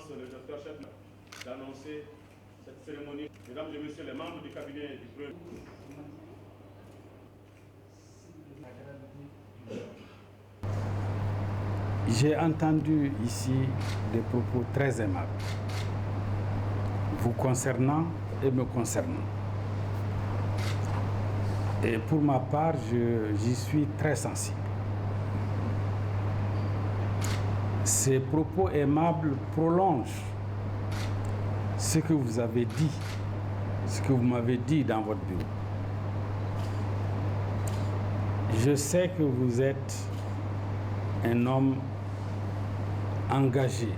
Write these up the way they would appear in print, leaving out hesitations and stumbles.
Excellence le Dr Chef d'annoncer cette cérémonie. Mesdames et messieurs les membres du cabinet du Premier. J'ai entendu ici des propos très aimables, vous concernant et me concernant. Et pour ma part, j'y suis très sensible. Ces propos aimables prolongent ce que vous avez dit, ce que vous m'avez dit dans votre bureau. Je sais que vous êtes un homme engagé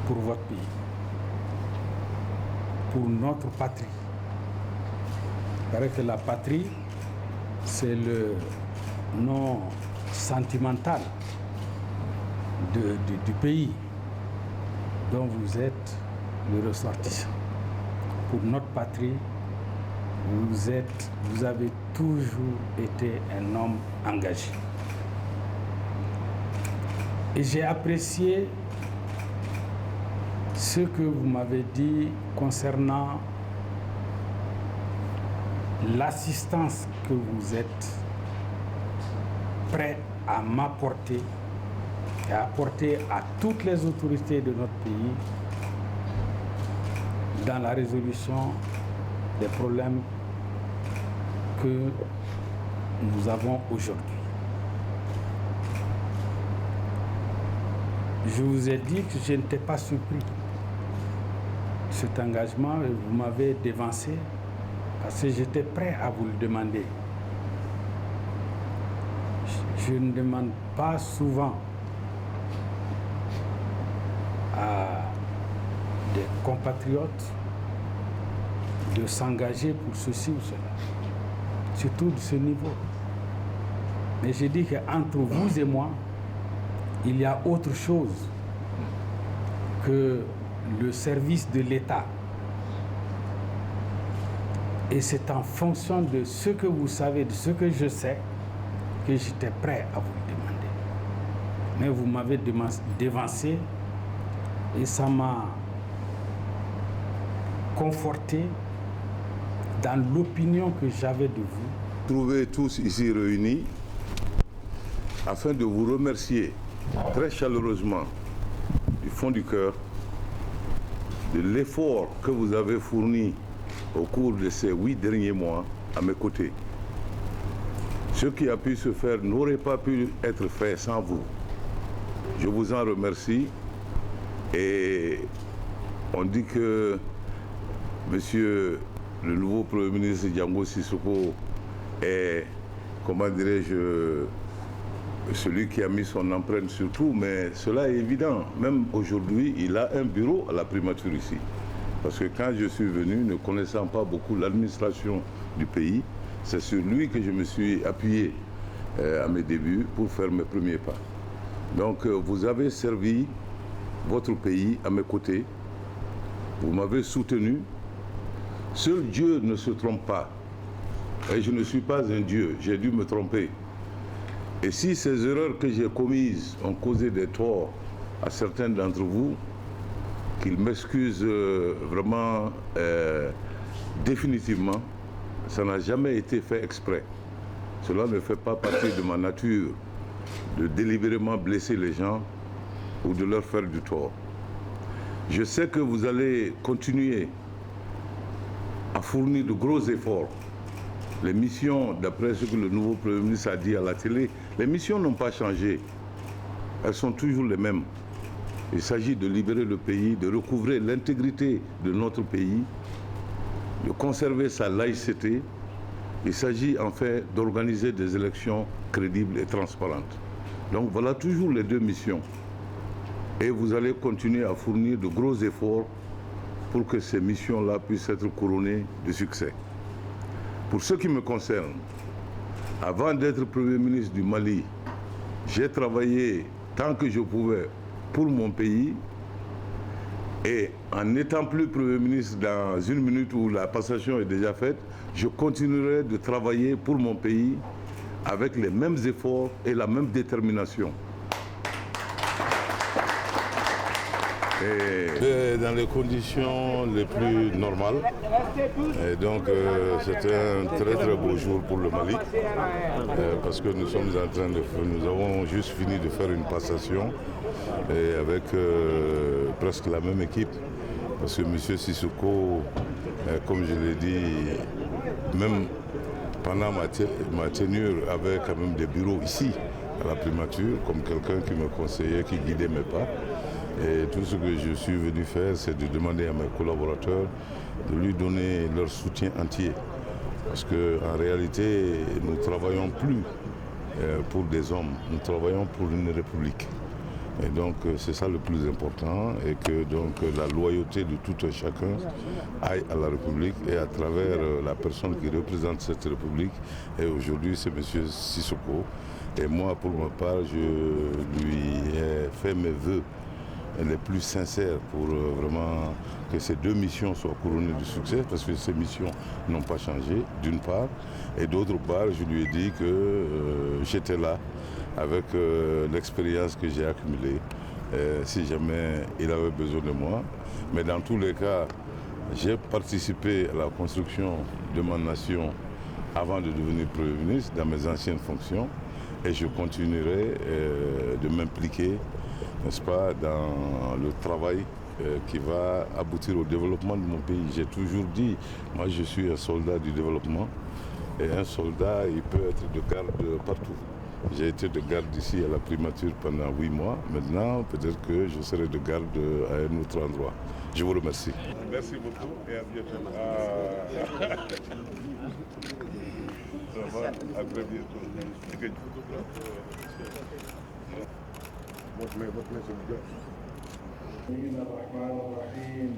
pour votre pays, pour notre patrie. Il paraît que la patrie, c'est le nom sentimental du pays dont vous êtes le ressortissant. Pour notre patrie, vous avez toujours été un homme engagé. Et j'ai apprécié ce que vous m'avez dit concernant l'assistance que vous êtes prêt à m'apporter et à apporter à toutes les autorités de notre pays dans la résolution des problèmes que nous avons aujourd'hui. Je vous ai dit que je n'étais pas surpris de cet engagement et vous m'avez dévancé parce que j'étais prêt à vous le demander. Je ne demande pas souvent à des compatriotes de s'engager pour ceci ou cela, surtout de ce niveau. Mais j'ai dit qu'entre vous et moi, il y a autre chose que le service de l'État. Et c'est en fonction de ce que vous savez, de ce que je sais, que j'étais prêt à vous le demander. Mais vous m'avez dévancé et ça m'a conforté dans l'opinion que j'avais de vous. Trouvez tous ici réunis afin de vous remercier très chaleureusement du fond du cœur de l'effort que vous avez fourni au cours de ces 8 derniers mois à mes côtés. Ce qui a pu se faire n'aurait pas pu être fait sans vous. Je vous en remercie et on dit que monsieur le nouveau Premier ministre Django Sissoko est, comment dirais-je, celui qui a mis son empreinte sur tout, mais cela est évident. Même aujourd'hui, il a un bureau à la primature ici. Parce que quand je suis venu, ne connaissant pas beaucoup l'administration du pays, c'est sur lui que je me suis appuyé à mes débuts pour faire mes premiers pas. Donc vous avez servi votre pays à mes côtés, vous m'avez soutenu. Seul Dieu ne se trompe pas. Et je ne suis pas un Dieu, j'ai dû me tromper. Et si ces erreurs que j'ai commises ont causé des torts à certains d'entre vous, qu'ils m'excusent vraiment définitivement, ça n'a jamais été fait exprès. Cela ne fait pas partie de ma nature de délibérément blesser les gens ou de leur faire du tort. Je sais que vous allez continuer à fournir de gros efforts. Les missions, d'après ce que le nouveau Premier ministre a dit à la télé, les missions n'ont pas changé. Elles sont toujours les mêmes. Il s'agit de libérer le pays, de recouvrer l'intégrité de notre pays, de conserver sa laïcité. Il s'agit en fait d'organiser des élections crédibles et transparentes. Donc voilà toujours les deux missions. Et vous allez continuer à fournir de gros efforts pour que ces missions-là puissent être couronnées de succès. Pour ce qui me concerne, avant d'être Premier ministre du Mali, j'ai travaillé tant que je pouvais pour mon pays. Et en n'étant plus Premier ministre dans une minute où la passation est déjà faite, je continuerai de travailler pour mon pays avec les mêmes efforts et la même détermination. Et dans les conditions les plus normales. Et donc c'était un très très beau jour pour le Mali parce que nous avons juste fini de faire une passation et avec presque la même équipe. Parce que M. Sissoko, comme je l'ai dit, même pendant ma tenure, avait quand même des bureaux ici, à la primature, comme quelqu'un qui me conseillait, qui guidait mes pas. Et tout ce que je suis venu faire, c'est de demander à mes collaborateurs de lui donner leur soutien entier. Parce qu'en réalité, nous ne travaillons plus pour des hommes, nous travaillons pour une république. Et donc c'est ça le plus important et que donc la loyauté de tout un chacun aille à la République et à travers la personne qui représente cette République. Et aujourd'hui c'est M. Sissoko. Et moi pour ma part je lui ai fait mes vœux les plus sincères pour vraiment que ces deux missions soient couronnées de succès parce que ces missions n'ont pas changé d'une part et d'autre part je lui ai dit que j'étais là avec l'expérience que j'ai accumulée, si jamais il avait besoin de moi. Mais dans tous les cas, j'ai participé à la construction de ma nation avant de devenir Premier ministre dans mes anciennes fonctions et je continuerai de m'impliquer, n'est-ce pas, dans le travail qui va aboutir au développement de mon pays. J'ai toujours dit, moi je suis un soldat du développement et un soldat il peut être de garde partout. J'ai été de garde ici à la primature pendant 8 mois. Maintenant, peut-être que je serai de garde à un autre endroit. Je vous remercie. Merci beaucoup et à bientôt. Ça va, à très bientôt.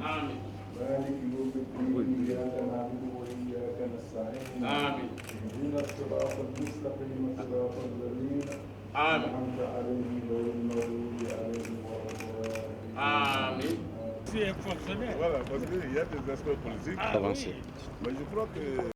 Amen. مالك يوم الدين إياك نعبد وإياك نستعين آمين اهدنا الصراط المستقيم صراط الذين أنعمت عليهم غير المغضوب عليهم ولا الضالين آمين. Voilà, parce qu'il y a des aspects politiques. Avancez. Mais je crois que